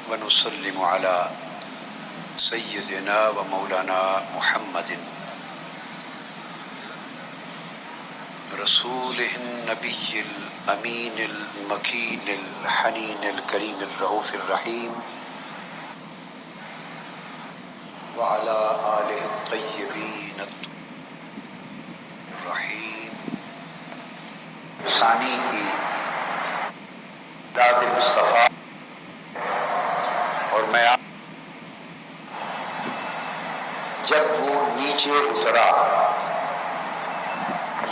ونسلم على سيدنا ومولانا محمد رسوله النبي الأمين المكين الحنين الكريم الرؤوف الرحيم وعلى آله الطيبين الرحيم ثانی کی ذات مصطفیٰ اور میں جب وہ نیچے اترا،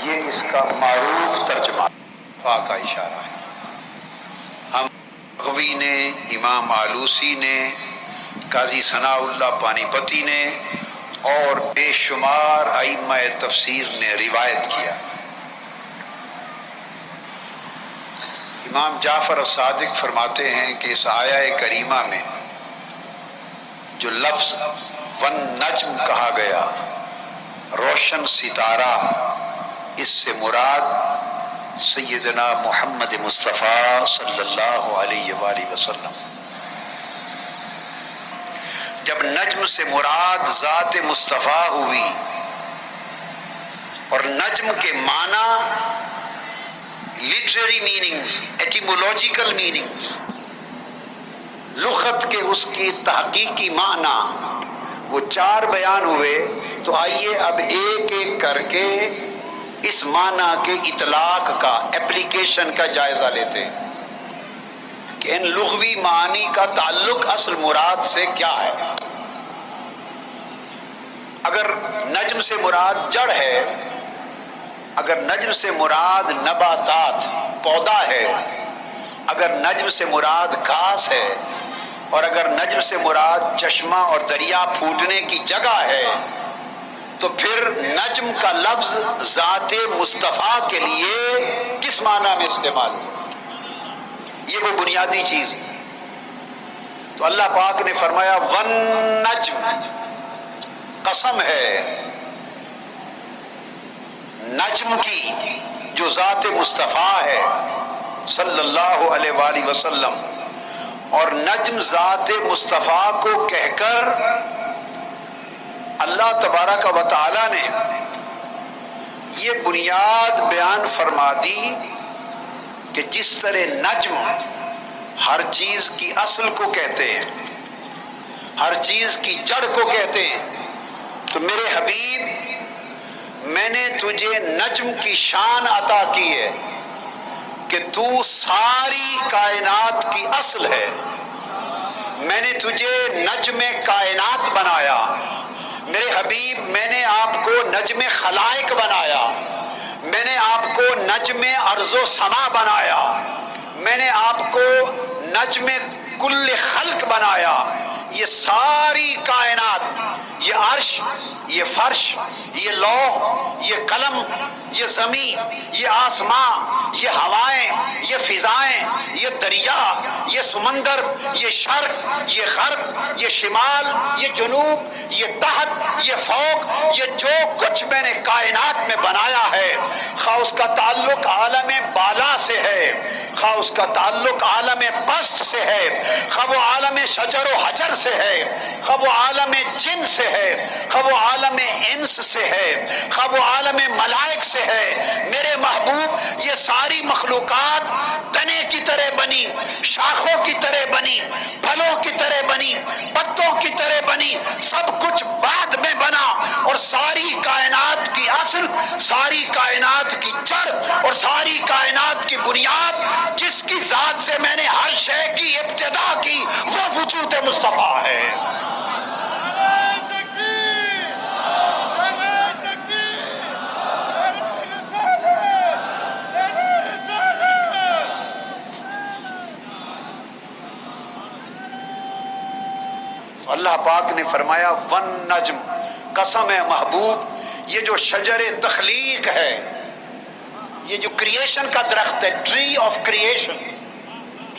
یہ اس کا معروف ترجمہ کا اشارہ ہے۔ ہم بغوی نے، امام آلوسی نے، قاضی ثناء اللہ پانی پتی نے اور بے شمار ائمہ تفسیر نے روایت کیا۔ امام جعفر الصادق فرماتے ہیں کہ اس آیہ کریمہ میں جو لفظ والنجم کہا گیا، روشن ستارہ، اس سے مراد سیدنا محمد مصطفیٰ صلی اللہ علیہ وآلہ وسلم۔ جب نجم سے مراد ذات مصطفیٰ ہوئی اور نجم کے معنی لٹریری میننگز، ایٹیمولوجیکل میننگز، لغت کے اس کی تحقیقی معنی وہ 4 بیان ہوئے، تو آئیے اب ایک ایک کر کے اس معنی کے اطلاق کا، اپلیکیشن کا جائزہ لیتے ہیں کہ ان لغوی معنی کا تعلق اصل مراد سے کیا ہے۔ اگر نجم سے مراد جڑ ہے، اگر نجم سے مراد نباتات، پودا ہے، اگر نجم سے مراد گھاس ہے، اور اگر نجم سے مراد چشمہ اور دریا پھوٹنے کی جگہ ہے، تو پھر نجم کا لفظ ذات مصطفیٰ کے لیے کس معنی میں استعمال ہو؟ یہ وہ بنیادی چیز ہے۔ تو اللہ پاک نے فرمایا والنجم، قسم ہے نجم کی جو ذات مصطفیٰ ہے صلی اللہ علیہ وآلہ وسلم، اور نجم ذات مصطفیٰ کو کہہ کر اللہ تبارک و تعالی نے یہ بنیاد بیان فرما دی کہ جس طرح نجم ہر چیز کی اصل کو کہتے ہیں، ہر چیز کی جڑ کو کہتے ہیں، تو میرے حبیب میں نے تجھے نجم کی شان عطا کی ہے کہ تو ساری کائنات کی اصل ہے۔ میں نے تجھے نجم کائنات بنایا، میرے حبیب میں نے آپ کو نجم خلائق بنایا، میں نے آپ کو نجم ارض و سما بنایا، میں نے آپ کو نجم کل خلق بنایا۔ یہ ساری کائنات، یہ عرش، یہ فرش، یہ لوح، یہ قلم، یہ زمین، یہ آسمان، یہ ہوائیں، یہ فضائیں، یہ دریا، یہ سمندر، یہ شرق، یہ غرب، یہ شمال، یہ جنوب، یہ تحت، یہ فوق، یہ جو کچھ میں نے کائنات میں بنایا ہے، خواہ اس کا تعلق عالم بالا سے ہے، خواہ اس کا تعلق عالم پست سے ہے، خواہ وہ عالم شجر و حجر سے ہے، خواہ وہ عالم جن سے ہے، خواہ وہ عالم انس سے ہے، خواہ وہ عالم ملائک سے ہے، میرے محبوب یہ ساری مخلوقات تنے کی طرح بنی، شاخوں کی طرح بنی، پھلوں کی طرح بنی، پتوں کی طرح بنی، سب کچھ بعد میں بنا، اور ساری کائنات کی اصل، ساری کائنات کی جڑ اور ساری کائنات کی بنیاد، جس کی ذات سے میں نے ہر شے کی ابتدا کی، وہ وجود مصطفیٰ ہے۔ اللہ پاک نے فرمایا ون نجم، قسم ہے محبوب یہ جو شجر تخلیق ہے، یہ جو کریشن کا درخت ہے، tree of creation,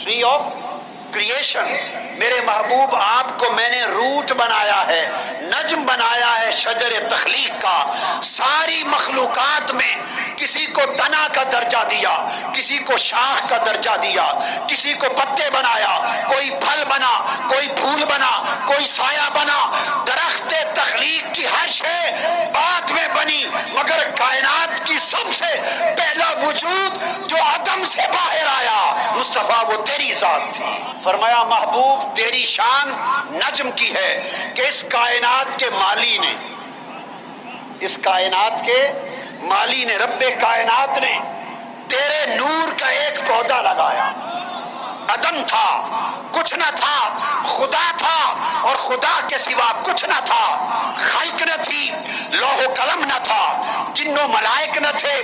tree of creation, میرے محبوب آپ کو میں نے روٹ بنایا ہے، نجم بنایا ہے شجر تخلیق کا. ساری مخلوقات میں کسی کو تنا کا درجہ دیا، کسی کو شاخ کا درجہ دیا، کسی کو پتے بنایا، کوئی پھل بنا، کوئی پھول بنا، کوئی سایہ بنا. درخت تخلیق کی ہر شے بعد میں بنی، مگر کائنات کی سب سے پہلا وجود جو عدم سے باہر آیا مصطفیٰ وہ تیری ذات تھی. فرمایا محبوب تیری شان نجم کی ہے کہ اس کائنات کے مالی نے، اس کائنات کے مالی نے، رب کائنات نے تیرے نور کا ایک پودا لگایا. عدم تھا، کچھ نہ تھا، خدا تھا اور خدا کے سوا کچھ نہ تھا. خلق نہ تھی، لوح و قلم نہ تھا، جن و ملائک نہ تھے،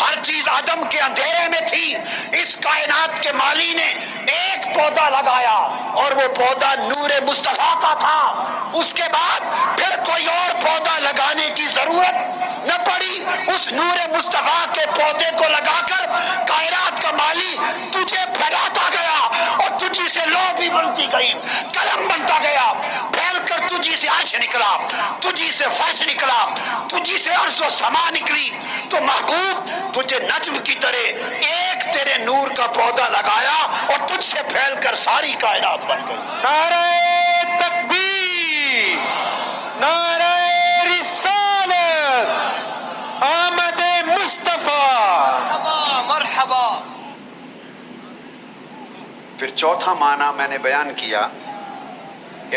ہر چیز عدم کے اندھیرے میں تھی. اس کائنات کے مالی نے ایک پودا لگایا اور وہ پودا نور مصطفیٰ کا تھا. اس کے بعد پھر کوئی اور پودا لگانے کی ضرورت نہ پڑی. اس نور مصطفیٰ کے پودے کو لگا کر کائنات کا مالی تجھے پھیلاتا گیا اور تجھی سے لوح بھی بنتی گئی، قلم بنتا گیا، پھیل کر تجھی سے عرش نکلا، تجھی سے فرش نکلا، تجھی سے عرش و سما نکلی. تو محبوب تجھے نجم کی طرح ایک تیرے نور کا پودا لگایا اور تجھ سے پھیل کر ساری کائنات بن گئی. نعرہ تکبیر، نعرہ رسالت، آمد مصطفیٰ، مرحبا مرحبا. پھر چوتھا معنی میں نے بیان کیا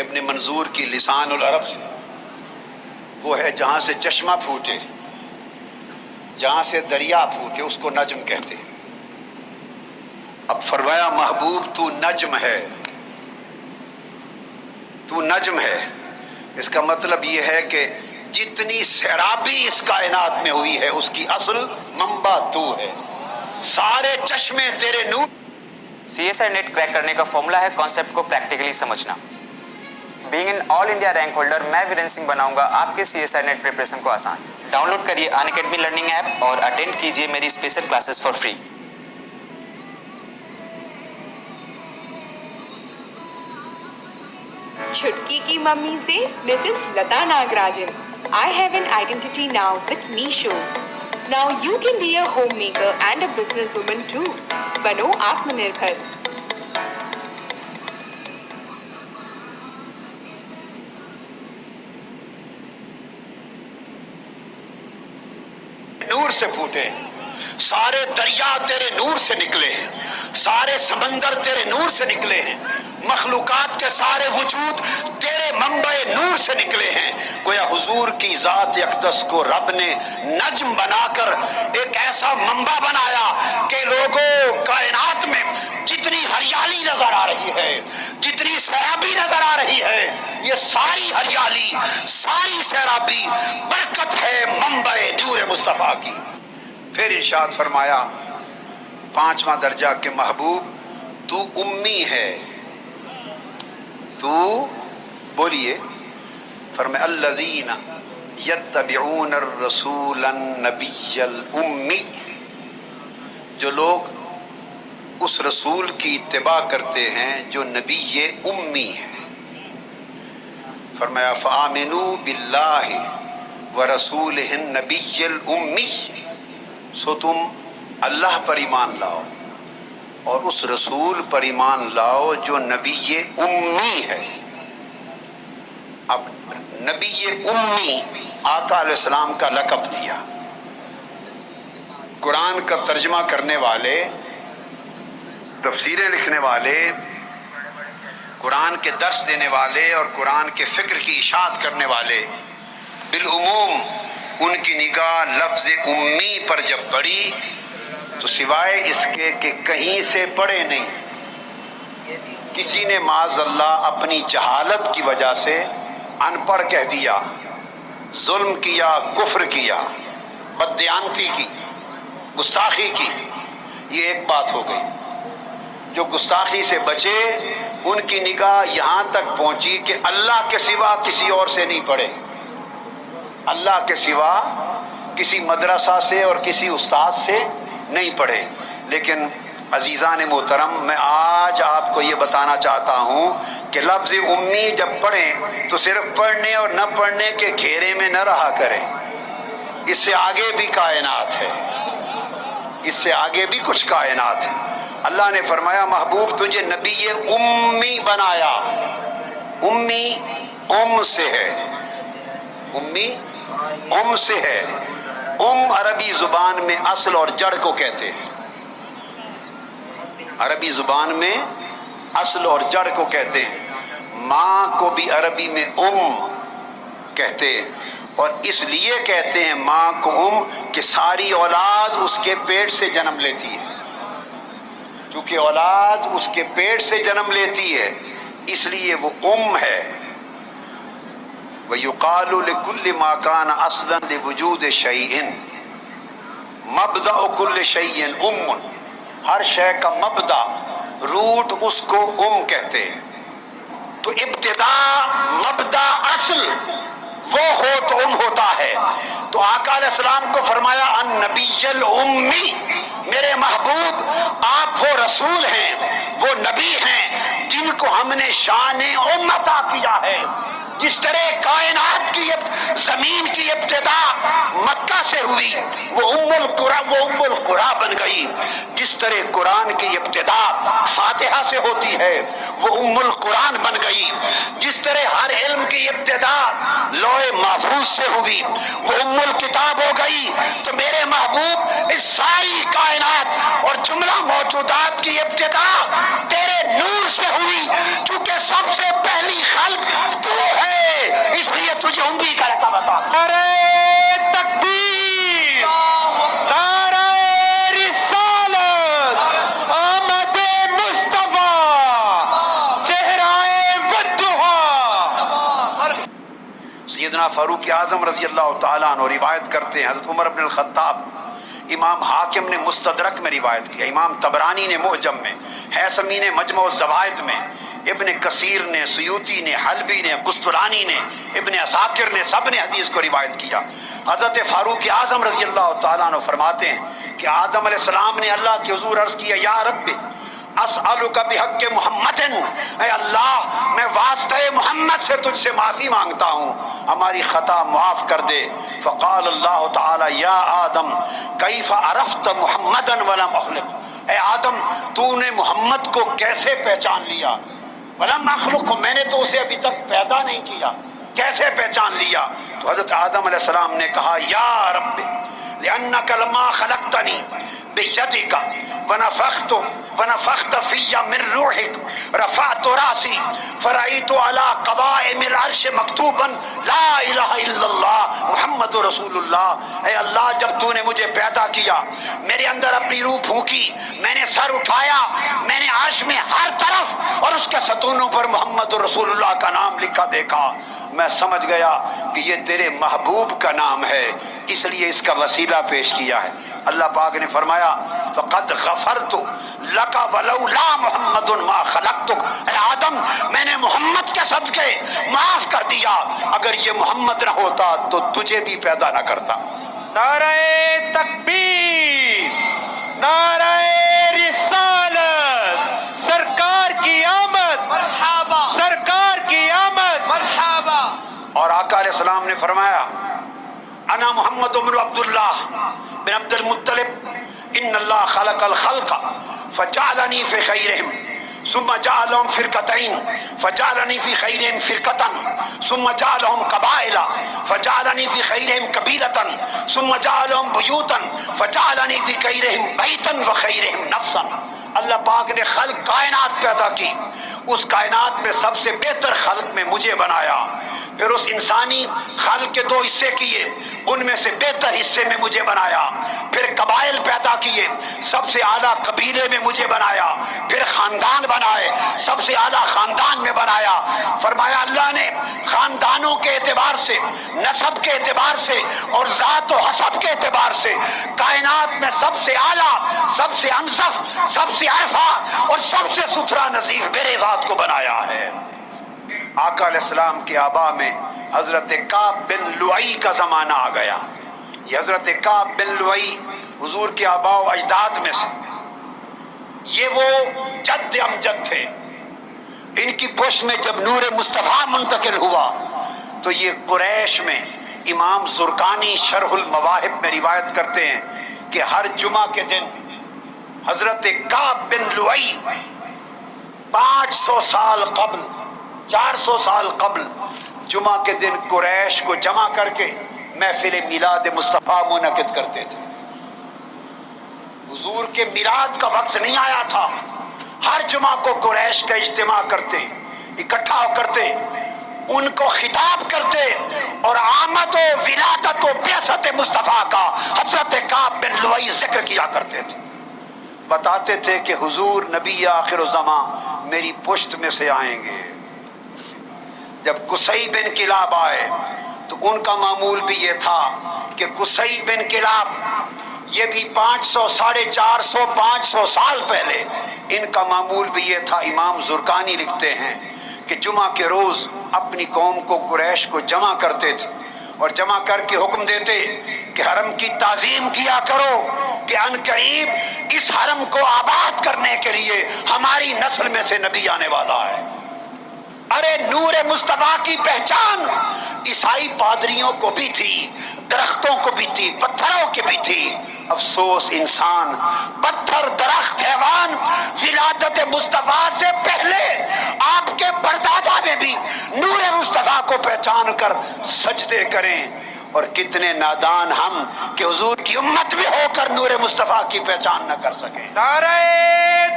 ابن منظور کی لسان العرب سے، وہ ہے جہاں سے چشمہ پھوٹے، جہاں سے دریا پھوٹے اس کو نجم کہتے ہیں. اب فرمایا محبوب تو نجم ہے، تو نجم ہے. اس کا مطلب یہ ہے کہ جتنی سیرابی اس کائنات میں ہوئی ہے اس کی اصل منبع تو ہے. سارے چشمے تیرے نور. C S I NET crack کرنے کا فارمولا ہے کانسیپٹ کو پریکٹیکلی سمجھنا. Being an all India rank holder میں ویرین سنگھ بناؤں گا آپ کے C S I NET preparation کو آسان. ڈاؤن لوڈ کریے ان اکیڈمی لرننگ ایپ اور اٹینڈ کیجیے میری اسپیشل کلاسز فار فری. چھٹکی کی ممی سے Mrs Lata Nagarajan. I have an identity now with Meesho. Now you can be a homemaker and a businesswoman too. بنو آتم نربھر. نور سے پھوٹے، سارے دریا تیرے نور سے نکلے ہیں، سارے سمندر تیرے نور سے نکلے ہیں، مخلوقات کے سارے وجود تیرے منبع نور سے نکلے ہیں. گویا حضور کی ذات اقدس کو رب نے نجم بنا کر ایک ایسا منبع بنایا کہ لوگوں کائنات میں جتنی ہریالی نظر آ رہی ہے، جتنی سیرابی نظر آ رہی ہے، یہ ساری ہریالی، ساری سیرابی برکت ہے منبع نور مصطفیٰ کی. پھر ارشاد فرمایا پانچواں درجہ کہ محبوب تو امی ہے. تو بولیے. فرمایا الذین یتبعون الرسول النبی الامی، جو لوگ اس رسول کی اتباع کرتے ہیں جو نبی امی ہے. فرمایا فآمنوا باللہ ورسولہ النبی الامی، سو تم اللہ پر ایمان لاؤ اور اس رسول پر ایمان لاؤ جو نبی امی ہے. اب نبی امی آقا علیہ السلام کا لقب دیا. قرآن کا ترجمہ کرنے والے، تفسیریں لکھنے والے، قرآن کے درس دینے والے اور قرآن کے فکر کی اشاعت کرنے والے بالعموم ان کی نگاہ لفظ امی پر جب پڑی تو سوائے اس کے کہ کہیں سے پڑھے نہیں، کسی نے معاذ اللہ اپنی جہالت کی وجہ سے ان پڑھ کہہ دیا، ظلم کیا، کفر کیا، بددیانتی کی، گستاخی کی، یہ ایک بات ہو گئی. جو گستاخی سے بچے ان کی نگاہ یہاں تک پہنچی کہ اللہ کے سوا کسی اور سے نہیں پڑھے، اللہ کے سوا کسی مدرسہ سے اور کسی استاد سے نہیں پڑھے. لیکن عزیزان محترم، میں آج آپ کو یہ بتانا چاہتا ہوں کہ لفظ امی جب پڑھیں تو صرف پڑھنے اور نہ پڑھنے کے گھیرے میں نہ رہا کریں، اس سے آگے بھی کائنات ہے، اس سے آگے بھی کچھ کائنات ہے۔ اللہ نے فرمایا محبوب تجھے نبی امی بنایا۔ امی ام سے ہے، امی ام سے ہے۔ ام عربی زبان میں اصل اور جڑ کو کہتے ہیں، عربی زبان میں اصل اور جڑ کو کہتے ہیں۔ ماں کو بھی عربی میں ام کہتے ہیں، اور اس لیے کہتے ہیں ماں کو ام کہ ساری اولاد اس کے پیٹ سے جنم لیتی ہے، چونکہ اولاد اس کے پیٹ سے جنم لیتی ہے اس لیے وہ ام ہے۔ وَيُقَالُ لِكُلِّ مَا كَانَ أَصْلًا لِوُجُودِ شَيْءٍ مَبْدَأُ كُلِّ شَيْءٍ أُمٌّ، ہر شے کا مبدا، روٹ اس کو ام کہتے ہیں۔ تو ابتدا، مبدا، اصل وہ ہو تو ام ہوتا ہے۔ تو آقا علیہ السلام کو فرمایا النبی الامی، میرے محبوب آپ وہ رسول ہیں، وہ نبی ہیں جن کو ہم نے شان ام عطا کیا ہے۔ جس طرح کائنات کی زمین کی ابتدا مکہ سے ہوئی، وہ ام القرا بن گئی۔ جس طرح قرآن کی ابتدا فاتحہ سے ہوتی ہے وہ ام القرآن بن گئی۔ جس طرح ہر علم کی ابتدا لوح محفوظ سے ہوئی وہ ام الکتاب ہو گئی۔ تو میرے محبوب اس ساری کائنات اور جملہ موجودات کی ابتدا تیرے نور سے ہوئی، چونکہ سب سے پہلی خلق تو ہے، اس لیے تجھے امی کا رقبہ عطا۔ نعرہ تکبیر، نعرہ رسالت، آمد مصطفیٰ، چہرہ والضحیٰ۔ سیدنا فاروق اعظم رضی اللہ تعالیٰ عنہ روایت کرتے ہیں، حضرت عمر بن الخطاب، امام حاکم نے مستدرک میں روایت کیا، امام طبرانی نے معجم میں، حیثمی نے مجمع الزوائد میں، ابن کثیر نے، سیوطی نے، حلبی نے، قسطلانی نے، ابن عساکر نے، سب نے حدیث کو روایت کیا۔ حضرت فاروق اعظم رضی اللہ تعالیٰ عنہ فرماتے ہیں کہ آدم علیہ السلام نے اللہ کے حضور عرض کیا یا رب اسألک بحق محمد، اے اللہ میں واسطہ محمد سے تجھ سے معافی مانگتا ہوں، ہماری خطا معاف کر دے۔ فقال اللہ تعالی یا آدم کیف عرفت محمدا ولم اخلق، اے آدم تو نے محمد کو کیسے پہچان لیا؟ ولم اخلق، میں نے تو اسے ابھی تک پیدا نہیں کیا، کیسے پہچان لیا؟ تو حضرت آدم علیہ السلام نے کہا یا رب لأنک لما خلقتنی بیدک ونفخت فی من روحک رفعت راسی فرأیت علی قوائم العرش مکتوبا لا الہ الا اللہ محمد رسول اللہ۔ اے اللہ جب تو نے مجھے پیدا کیا، میرے اندر اپنی روح پھونکی، میں نے سر اٹھایا، میں نے عرش میں ہر طرف اور اس کے ستونوں پر محمد رسول اللہ کا نام لکھا دیکھا، میں سمجھ گیا کہ یہ تیرے محبوب کا نام ہے، اس لیے اس کا وسیلہ پیش کیا ہے۔ اللہ پاک نے فرمایا فقد غفرت لک ولولا محمد ما خلقتک، اے آدم میں نے محمد کے صدقے معاف کر دیا، اگر یہ محمد نہ ہوتا تو تجھے بھی پیدا نہ کرتا۔ نعرہ تکبیر، نعرہ رسالت، سرکار کی آمد، مرحبا، سرکار کی آمد، مرحبا۔ اور آقا علیہ السلام نے فرمایا انا محمد بن عبداللہ بن عبد المطلب ان اللہ خلق الخلق فجعلنی فی خیرہم ثم جعلهم فرقتین فجعلنی فی خیرہم فرقتا ثم جعلهم قبائل فجعلنی فی خیرہم قبیلتا ثم جعلهم بیوتا فجعلنی فی خیرہم بیتا وخیرہم نفسا۔ اللہ پاک نے خلق کائنات پیدا کی، اس کائنات میں سب سے بہتر خلق میں مجھے بنایا، پھر اس انسانی خلق کے دو حصے کیے، ان میں سے بہتر حصے میں مجھے بنایا، پھر قبائل پیدا کیے، سب سے اعلیٰ قبیلے میں مجھے بنایا، پھر خاندان بنائے، سب سے اعلیٰ خاندان میں بنایا۔ فرمایا اللہ نے خاندانوں کے اعتبار سے، نسب کے اعتبار سے اور ذات و حسب کے اعتبار سے کائنات میں سب سے اعلیٰ، سب سے انصف، سب سے عرفہ اور سب سے ستھرا نظیر میرے ذات کو بنایا ہے۔ آقا علیہ السلام کے آبا میں حضرت کعب بن لؤی کا زمانہ آ گیا۔ یہ حضرت کعب بن لؤی حضور کے آبا و اجداد میں سے، یہ وہ جد امجد تھے. ان کی پشت میں جب نور مصطفیٰ منتقل ہوا تو یہ قریش میں امام زرقانی شرح المواہب میں روایت کرتے ہیں کہ ہر جمعہ کے دن حضرت کعب بن لؤی 500 سال قبل 400 سال قبل جمعہ کے دن قریش کو جمع کر کے محفل میلاد مصطفیٰ منعقد کرتے تھے. حضور کے میلاد کا وقت نہیں آیا تھا. ہر جمعہ کو قریش کا اجتماع کرتے, اکٹھا ہو کرتے, ان کو خطاب کرتے اور آمد و ولادت و بعثت مصطفیٰ کا حضرت کعب بن لؤی ذکر کیا کرتے تھے. بتاتے تھے کہ حضور نبی آخر الزمان میری پشت میں سے آئیں گے. جب قصی بن کلاب آئے تو ان کا معمول بھی یہ تھا کہ قصی بن کلاب یہ بھی 500 450 500 سال پہلے ان کا معمول بھی یہ تھا. امام زرقانی لکھتے ہیں کہ جمعہ کے روز اپنی قوم کو قریش کو جمع کرتے تھے اور جمع کر کے حکم دیتے کہ حرم کی تعظیم کیا کرو کہ ان قریب اس حرم کو آباد کرنے کے لیے ہماری نسل میں سے نبی آنے والا ہے. ارے نور مصطفیٰ کی پہچان عیسائی پادریوں کو بھی تھی, درختوں کو بھی تھی, پتھروں کی بھی تھی. افسوس انسان, پتھر, درخت, حیوان ولادت مصطفیٰ سے پہلے آپ کے پردادا میں بھی نور مصطفیٰ کو پہچان کر سجدے کریں. اور کتنے نادان ہم کہ حضور کی امت بھی ہو کر نور مصطفیٰ کی پہچان نہ کر سکیں. نعرہ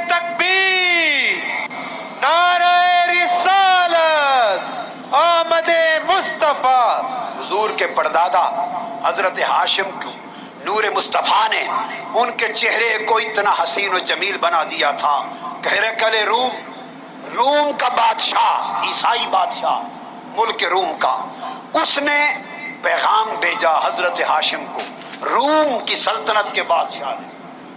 تکبیر, نعرہ رسالت, آمد مصطفیٰ. حضور کے پردادا حضرت ہاشم کو نور مصطفیٰ نے ان کے چہرے کو اتنا حسین و جمیل بنا دیا تھا. ہرقل روم کا بادشاہ, عیسائی بادشاہ ملک روم کا, اس نے پیغام بھیجا حضرت ہاشم کو. روم کی سلطنت کے بادشاہ نے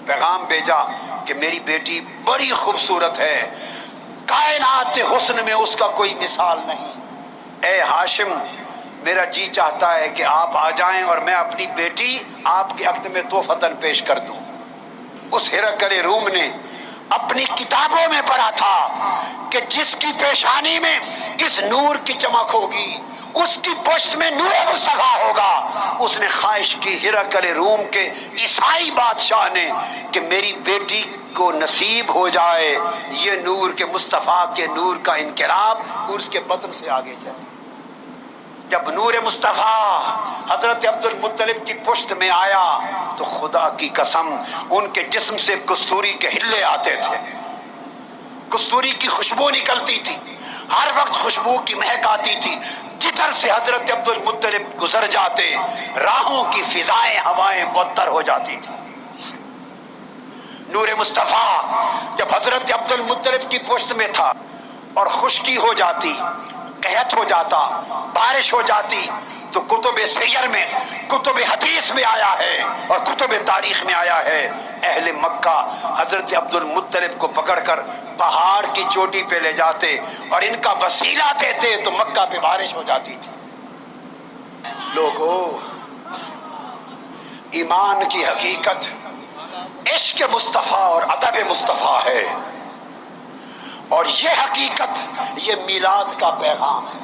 پیغام بھیجا کہ میری بیٹی بڑی خوبصورت ہے, کائنات حسن میں اس کا کوئی مثال نہیں. اے ہاشم, میرا جی چاہتا ہے کہ آپ آ جائیں اور میں اپنی بیٹی آپ کے عقد میں تحفتاً پیش کر دوں. اس ہرقل روم نے اپنی کتابوں میں پڑھا تھا کہ جس کی پیشانی میں اس نور کی چمک ہوگی اس کی پشت میں نور مصطفیٰ ہوگا. اس نے خواہش کی ہرقل روم کے عیسائی بادشاہ نے کہ میری بیٹی کو نصیب ہو جائے یہ نور کے مصطفیٰ کے نور کا انقلاب اور اس کے بدن سے آگے چلے. جب نور مصطفیٰ حضرت عبد المطلب کی پشت میں آیا تو خدا کی قسم ان کے جسم سے کستوری کے ہلے آتے تھے, کستوری کی خوشبو نکلتی تھی, ہر وقت خوشبو کی مہک آتی تھی. جدھر سے حضرت عبد المطلب گزر جاتے راہوں کی فضائیں ہوائیں معطر ہو جاتی تھی. نور مصطفیٰ جب حضرت عبد المطلب کی پشت میں تھا اور خشکی ہو جاتی, قحط ہو جاتا, بارش ہو جاتی تو کتب سیر میں, کتب حدیث میں آیا ہے اور کتب تاریخ میں آیا ہے اہل مکہ حضرت عبد المطلب کو پکڑ کر پہاڑ کی چوٹی پہ لے جاتے اور ان کا وسیلہ دیتے تو مکہ پہ بارش ہو جاتی تھی. لوگو, ایمان کی حقیقت عشق مصطفیٰ اور ادب مصطفیٰ ہے, اور یہ حقیقت یہ میلاد کا پیغام ہے.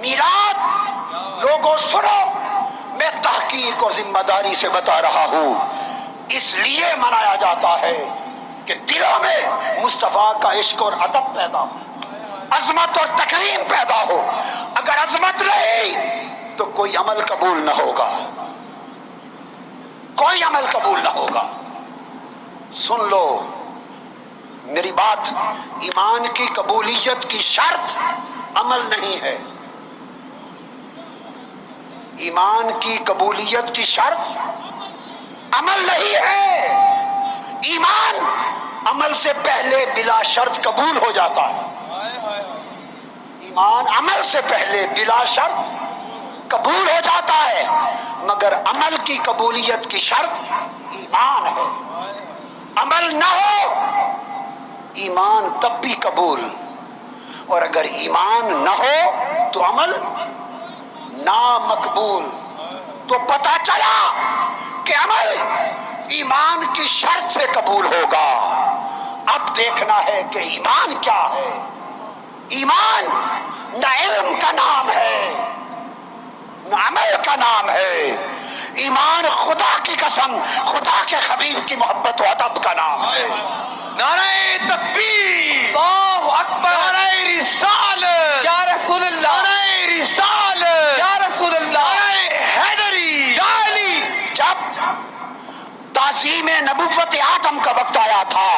میلاد لوگوں سنو, میں تحقیق اور ذمہ داری سے بتا رہا ہوں, اس لیے منایا جاتا ہے کہ دلوں میں مصطفیٰ کا عشق اور ادب پیدا ہو, عظمت اور تکریم پیدا ہو. اگر عظمت نہیں تو کوئی عمل قبول نہ ہوگا, کوئی عمل قبول نہ ہوگا. سن لو میری بات, ایمان کی قبولیت کی شرط عمل نہیں ہے. ایمان کی قبولیت کی شرط عمل نہیں ہے. ایمان عمل سے پہلے بلا شرط قبول ہو جاتا ہے. ایمان عمل سے پہلے بلا شرط قبول ہو جاتا ہے, مگر عمل کی قبولیت کی شرط ایمان ہے. عمل نہ ہو ایمان تب بھی قبول, اور اگر ایمان نہ ہو تو عمل نامقبول. تو پتہ چلا کہ عمل ایمان کی شرط سے قبول ہوگا, اب دیکھنا ہے کہ ایمان کیا ہے. ایمان نہ علم کا نام ہے نہ عمل کا نام ہے. ایمان خدا کی قسم خدا کے حبیب کی محبت و ادب کا نام ہے. نعرہ تکبیر، اللہ اکبر، نعرہ رسالت یا رسول اللہ، نعرہ رسالت یا رسول اللہ، نعرہ حیدری یا علی. جب تعظیم نبوت آدم کا وقت آیا تھا،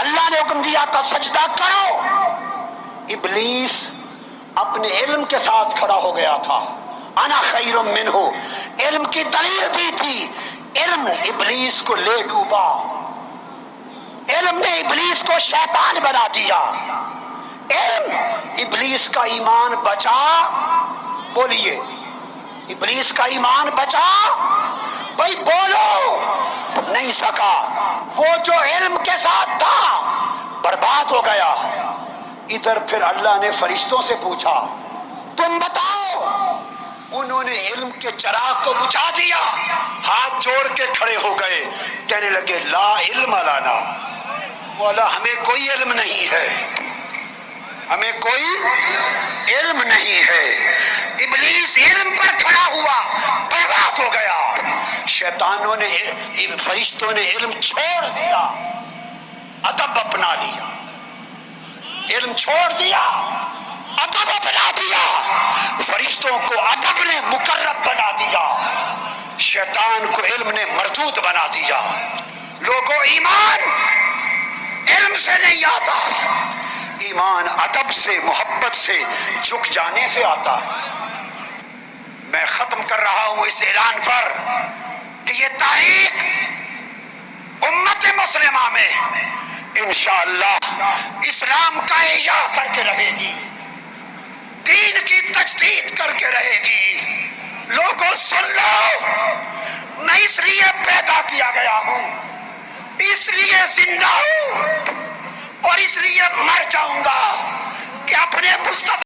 اللہ نے حکم دیا تھا سجدہ کرو. ابلیس اپنے علم کے ساتھ کھڑا ہو گیا تھا. انا خیر منہ، علم کی دلیل دی تھی. علم ابلیس کو لے ڈوبا. علم نے ابلیس کو شیطان بنا دیا. علم ابلیس کا ایمان بچا. بولیے ابلیس کا ایمان بچا. بھائی بولو. نہیں سکا. وہ جو علم کے ساتھ تھا برباد ہو گیا. ادھر پھر اللہ نے فرشتوں سے پوچھا تم بتاؤ. انہوں نے علم کے چراغ کو بجھا دیا، ہاتھ جوڑ کے کھڑے ہو گئے، کہنے لگے لا علم لنا. بولا ہمیں کوئی علم نہیں ہے، ہمیں کوئی علم نہیں ہے. ابلیس علم پر کھڑا ہوا، برباد ہو گیا. شیطانوں نے فرشتوں نے علم چھوڑ دیا، ادب اپنا لیا. علم چھوڑ دیا، ادب اپنا دیا. فرشتوں کو ادب نے مقرب بنا دیا، شیطان کو علم نے مردود بنا دیا. لوگوں ایمان علم سے نہیں آتا، ایمان ادب سے محبت سے جھک جانے سے آتا ہے. میں ختم کر رہا ہوں اس اعلان پر کہ یہ تاریخ امت مسلمہ میں انشاءاللہ اسلام کا احیاء کر کے رہے گی، دین کی تجدید کر کے رہے گی. لوگوں سن لو، میں اس لیے پیدا کیا گیا ہوں، اس لیے زندہ ہوں اور اس لیے مر جاؤں گا کہ اپنے مصطفیٰ